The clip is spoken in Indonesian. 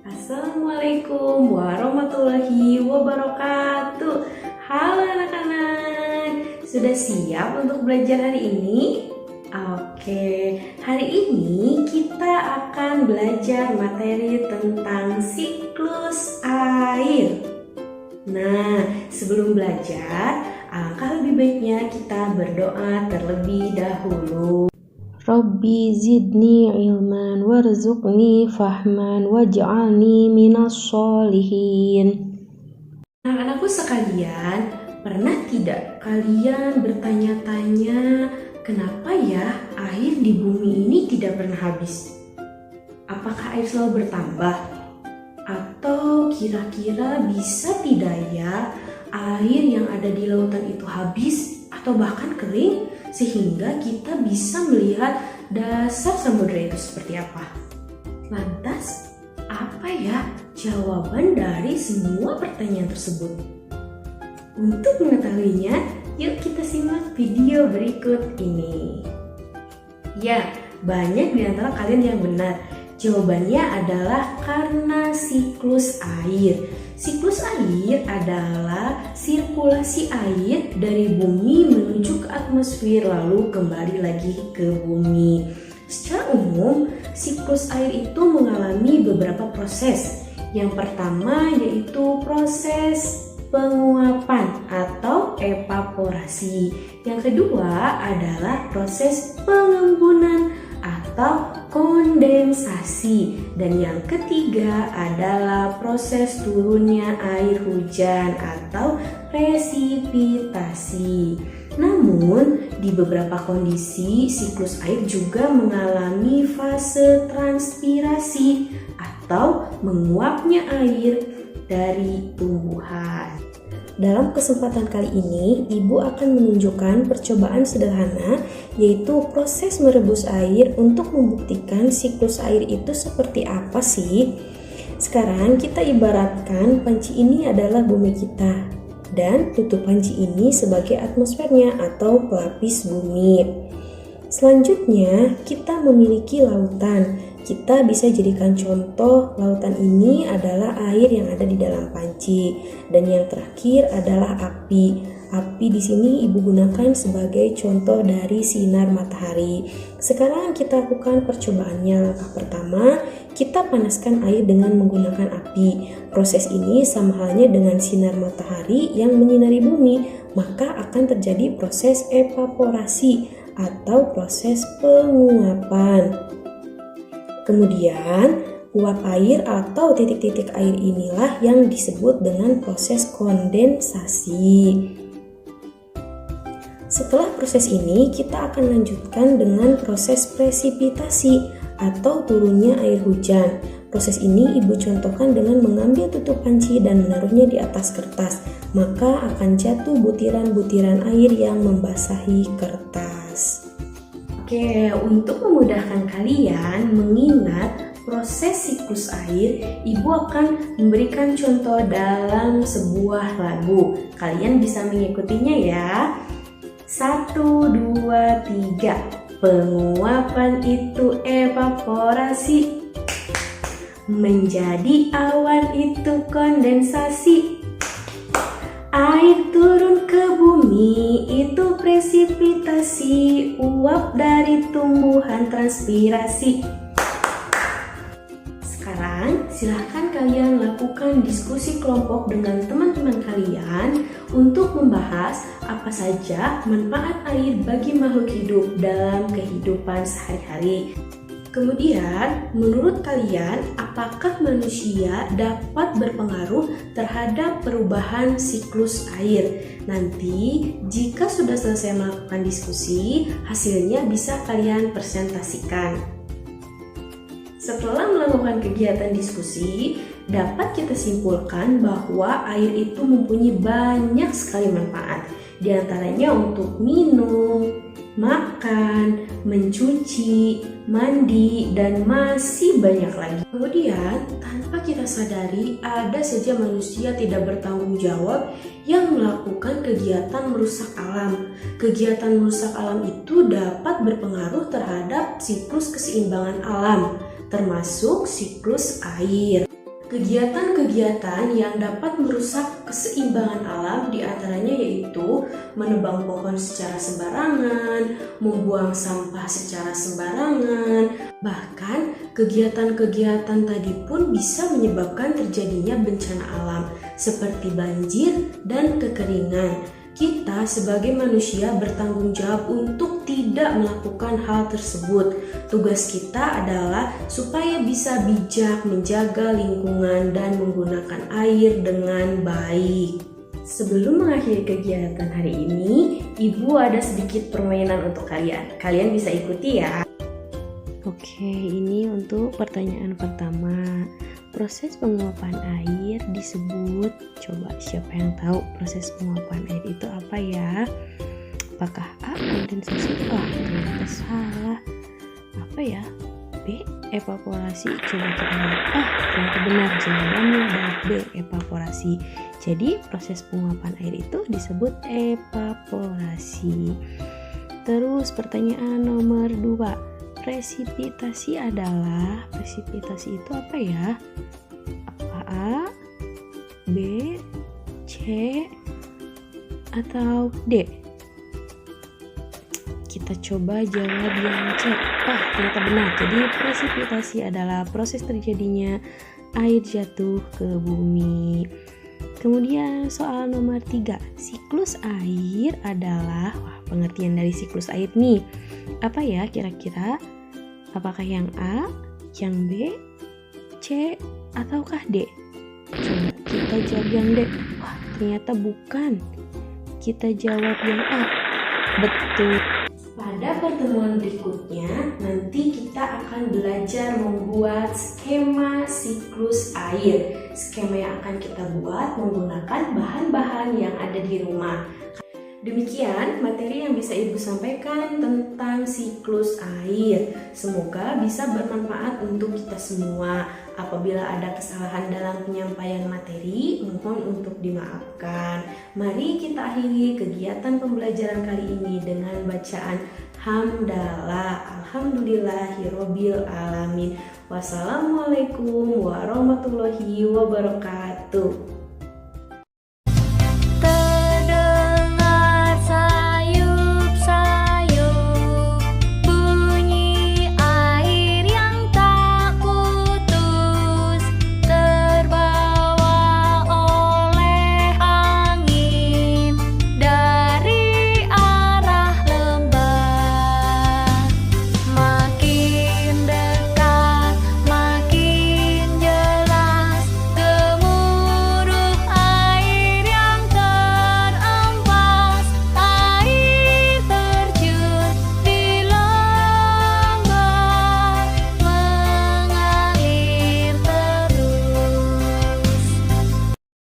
Assalamualaikum warahmatullahi wabarakatuh. Halo anak-anak, sudah siap untuk belajar hari ini? Oke, hari ini kita akan belajar materi tentang siklus air. Nah, sebelum belajar, alangkah lebih baiknya kita berdoa terlebih dahulu. Rabbi zidni ilman warzuqni fahman waj'alni minas sholihin. Anak-anakku sekalian, pernah tidak kalian bertanya-tanya kenapa ya air di bumi ini tidak pernah habis? Apakah air selalu bertambah? Atau kira-kira bisa tidak ya air yang ada di lautan itu habis atau bahkan kering sehingga kita bisa melihat dasar samudera itu seperti apa? Lantas, apa ya jawaban dari semua pertanyaan tersebut? Untuk mengetahuinya, yuk kita simak video berikut ini. Ya, banyak di antara kalian yang benar. Jawabannya adalah karena siklus air. Siklus air adalah sirkulasi air dari bumi menuju ke atmosfer lalu kembali lagi ke bumi. Secara umum, siklus air itu mengalami beberapa proses. Yang pertama yaitu proses penguapan atau evaporasi. Yang kedua adalah proses pengembunan atau kondensasi, dan yang ketiga adalah proses turunnya air hujan atau presipitasi. Namun, di beberapa kondisi siklus air juga mengalami fase transpirasi atau menguapnya air dari tumbuhan. Dalam kesempatan kali ini, Ibu akan menunjukkan percobaan sederhana, yaitu proses merebus air untuk membuktikan siklus air itu seperti apa sih. Sekarang kita ibaratkan panci ini adalah bumi kita, dan tutup panci ini sebagai atmosfernya atau pelapis bumi. Selanjutnya, kita memiliki lautan. Kita bisa jadikan contoh lautan ini adalah air yang ada di dalam panci, dan yang terakhir adalah api. Api di sini Ibu gunakan sebagai contoh dari sinar matahari. Sekarang kita lakukan percobaannya. Langkah pertama, kita panaskan air dengan menggunakan api. Proses ini sama halnya dengan sinar matahari yang menyinari bumi, maka akan terjadi proses evaporasi atau proses penguapan. Kemudian, uap air atau titik-titik air inilah yang disebut dengan proses kondensasi. Setelah proses ini, kita akan lanjutkan dengan proses presipitasi atau turunnya air hujan. Proses ini Ibu contohkan dengan mengambil tutup panci dan menaruhnya di atas kertas, maka akan jatuh butiran-butiran air yang membasahi kertas. Oke, untuk memudahkan kalian mengingat proses siklus air, Ibu akan memberikan contoh dalam sebuah lagu. Kalian bisa mengikutinya ya. 1, 2, 3. Penguapan itu evaporasi, menjadi awan itu kondensasi. Air turun ke bumi itu presipitasi, uap dari tumbuhan transpirasi. silahkan kalian lakukan diskusi kelompok dengan teman-teman kalian untuk membahas apa saja manfaat air bagi makhluk hidup dalam kehidupan sehari-hari. Kemudian, menurut kalian, apakah manusia dapat berpengaruh terhadap perubahan siklus air? Nanti, jika sudah selesai melakukan diskusi, hasilnya bisa kalian presentasikan. Setelah melakukan kegiatan diskusi, dapat kita simpulkan bahwa air itu mempunyai banyak sekali manfaat. Di antaranya untuk minum, makan, mencuci, mandi, dan masih banyak lagi. Kemudian, tanpa kita sadari, ada saja manusia tidak bertanggung jawab yang melakukan kegiatan merusak alam. Kegiatan merusak alam itu dapat berpengaruh terhadap siklus keseimbangan alam, termasuk siklus air. Kegiatan-kegiatan yang dapat merusak keseimbangan alam diantaranya yaitu menebang pohon secara sembarangan, membuang sampah secara sembarangan, bahkan kegiatan-kegiatan tadi pun bisa menyebabkan terjadinya bencana alam seperti banjir dan kekeringan. Kita sebagai manusia bertanggung jawab untuk tidak melakukan hal tersebut. Tugas kita adalah supaya bisa bijak menjaga lingkungan dan menggunakan air dengan baik. Sebelum mengakhiri kegiatan hari ini, Ibu ada sedikit permainan untuk kalian. Kalian bisa ikuti ya. Oke, ini untuk pertanyaan pertama. Proses penguapan air disebut, coba siapa yang tahu proses penguapan air itu apa ya? Apakah A, kondensasi? Ternyata salah. Apa ya? B, evaporasi. Coba kita lihat. Ternyata benar, jawabannya adalah B, evaporasi. Jadi proses penguapan air itu disebut evaporasi. Terus pertanyaan nomor 2. Presipitasi itu apa ya? Apa A, B, C, atau D? Kita coba jawab yang C. Ternyata benar. Jadi presipitasi adalah proses terjadinya air jatuh ke bumi. Kemudian soal nomor 3. Siklus air adalah, pengertian dari siklus air nih. Apa ya kira-kira? Apakah yang A, yang B, C, ataukah D? Coba kita jawab yang D. Ternyata bukan. Kita jawab yang A. Betul. Pada pertemuan berikutnya, nanti kita akan belajar membuat skema siklus air. Skema yang akan kita buat menggunakan bahan-bahan yang ada di rumah. Demikian materi yang bisa Ibu sampaikan tentang siklus air. Semoga bisa bermanfaat untuk kita semua. Apabila ada kesalahan dalam penyampaian materi, mohon untuk dimaafkan. Mari kita akhiri kegiatan pembelajaran kali ini dengan bacaan hamdalah, alhamdulillahirobbil alamin. Wassalamualaikum warahmatullahi wabarakatuh.